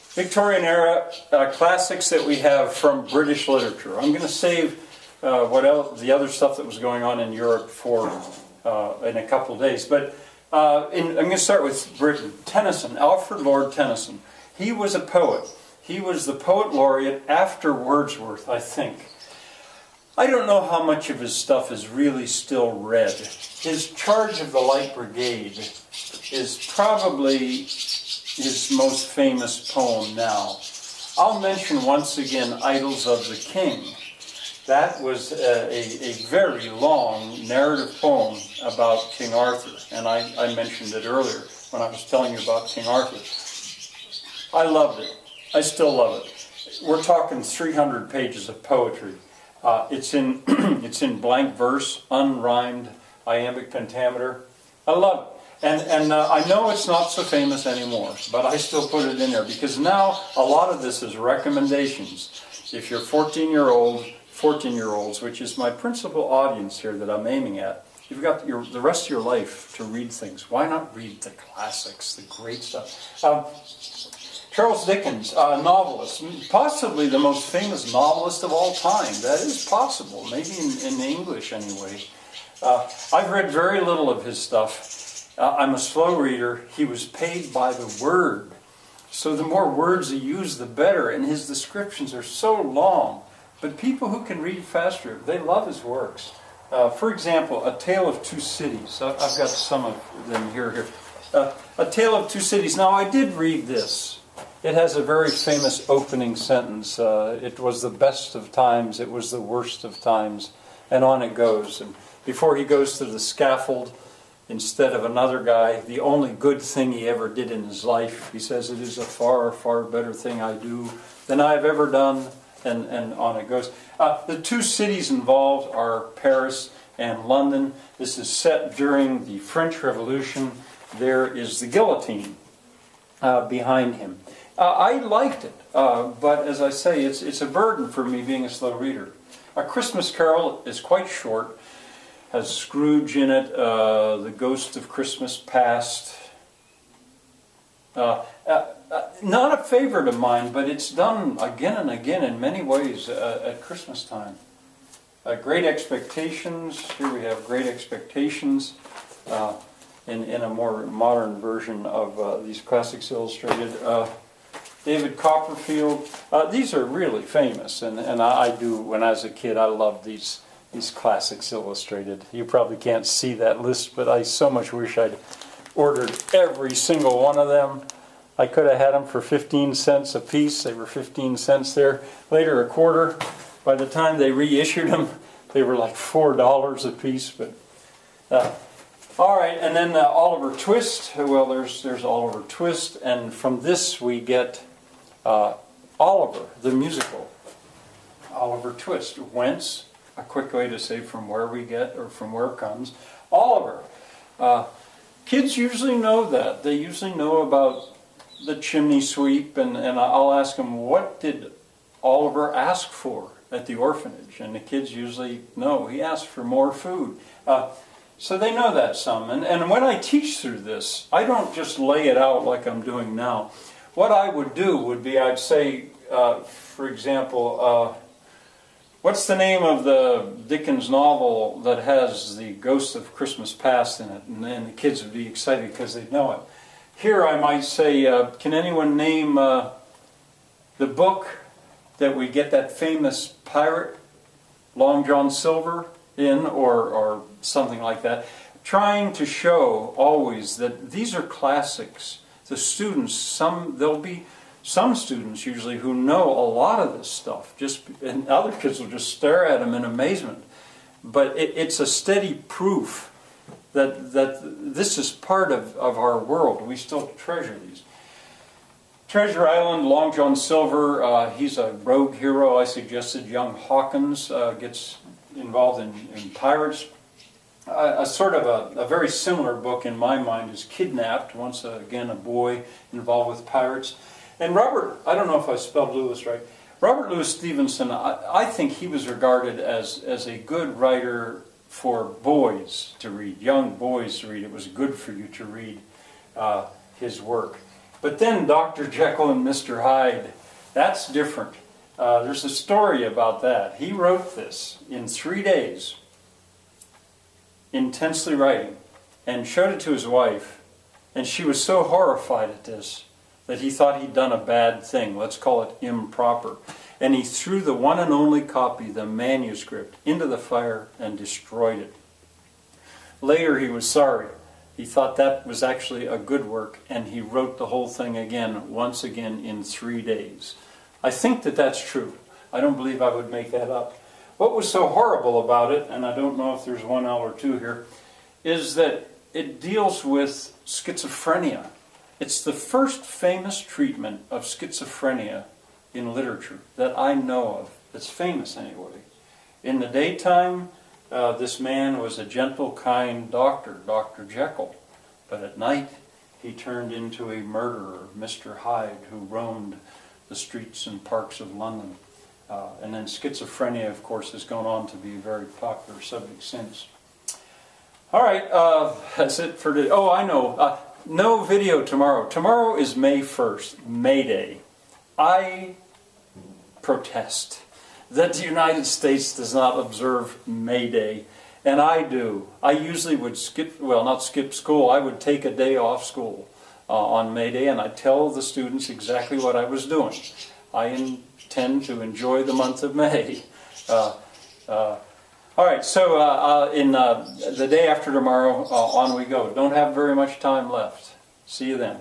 Victorian era classics that we have from British literature. I'm going to save the other stuff that was going on in Europe for in a couple of days. But I'm going to start with Britain. Tennyson, Alfred Lord Tennyson. He was a poet. He was the poet laureate after Wordsworth, I think. I don't know how much of his stuff is really still read. His Charge of the Light Brigade is probably his most famous poem now. I'll mention once again Idylls of the King. That was a very long narrative poem about King Arthur, and I mentioned it earlier when I was telling you about King Arthur. I loved it. I still love it. We're talking 300 pages of poetry. It's in it's in blank verse, unrhymed, iambic pentameter. I love it. And I know it's not so famous anymore, but I still put it in there because now a lot of this is recommendations. If you're 14-year-olds, which is my principal audience here that I'm aiming at, you've got the rest of your life to read things. Why not read the classics, the great stuff? Charles Dickens, novelist, possibly the most famous novelist of all time. That is possible, maybe in English anyway. I've read very little of his stuff. I'm a slow reader. He was paid by the word. So the more words he used, the better. And his descriptions are so long. But people who can read faster, they love his works. For example, A Tale of Two Cities. I've got some of them here. A Tale of Two Cities. Now, I did read this. It has a very famous opening sentence. It was the best of times. It was the worst of times. And on it goes. And before he goes to the scaffold, instead of another guy, the only good thing he ever did in his life, he says, it is a far, far better thing I do than I've ever done, and on it goes. The two cities involved are Paris and London. This is set during the French Revolution. There is the guillotine behind him. I liked it, but as I say, it's a burden for me being a slow reader. A Christmas Carol is quite short. Has Scrooge in it, The Ghost of Christmas Past. Not a favorite of mine, but it's done again and again in many ways at Christmas time. Great Expectations. Here we have Great Expectations in a more modern version of these classics illustrated. David Copperfield. These are really famous, and I do, when I was a kid, I loved these classics illustrated. You probably can't see that list, but I so much wish I'd ordered every single one of them. I could have had them for 15 cents a piece. They were 15 cents there. Later, a quarter. By the time they reissued them, they were like $4 a piece. But all right, and then Oliver Twist. Well, there's Oliver Twist, and from this we get Oliver, the musical. Oliver Twist. Whence? A quick way to say from where we get, or from where comes, Oliver. Kids usually know that. They usually know about the chimney sweep, and I'll ask them, what did Oliver ask for at the orphanage? And the kids usually know. He asked for more food. So they know that some. And when I teach through this, I don't just lay it out like I'm doing now. What I would do would be, I'd say, for example, what's the name of the Dickens novel that has the Ghost of Christmas Past in it? And then the kids would be excited because they know it. Here I might say, can anyone name the book that we get that famous pirate, Long John Silver, in, or something like that? Trying to show always that these are classics. The students, there'll be some students usually who know a lot of this stuff, and other kids will just stare at them in amazement. But it's a steady proof that this is part of our world. We still treasure these. Treasure Island, Long John Silver, he's a rogue hero. I suggested young Hawkins gets involved in pirates. A sort of a very similar book in my mind is Kidnapped, once again a boy involved with pirates. And Robert, I don't know if I spelled Lewis right, Robert Louis Stevenson, I think he was regarded as a good writer for boys to read, young boys to read. It was good for you to read his work. But then Dr. Jekyll and Mr. Hyde, that's different. There's a story about that. He wrote this in 3 days, intensely writing, and showed it to his wife, and she was so horrified at this that he thought he'd done a bad thing. Let's call it improper. And he threw the one and only copy, the manuscript, into the fire and destroyed it. Later he was sorry. He thought that was actually a good work, and he wrote the whole thing again, once again, in 3 days. I think that that's true. I don't believe I would make that up. What was so horrible about it, and I don't know if there's one L or two here, is that it deals with schizophrenia. It's the first famous treatment of schizophrenia in literature that I know of. It's famous anyway. In the daytime, this man was a gentle, kind doctor, Dr. Jekyll. But at night, he turned into a murderer, Mr. Hyde, who roamed the streets and parks of London. And then schizophrenia, of course, has gone on to be a very popular subject since. All right, that's it for today. Oh, I know. No video tomorrow. Tomorrow is May 1st, May Day. I protest that the United States does not observe May Day, and I do. I usually would not skip school, I would take a day off school on May Day, and I'd tell the students exactly what I was doing. I intend to enjoy the month of May. All right, so in the day after tomorrow, on we go. Don't have very much time left. See you then.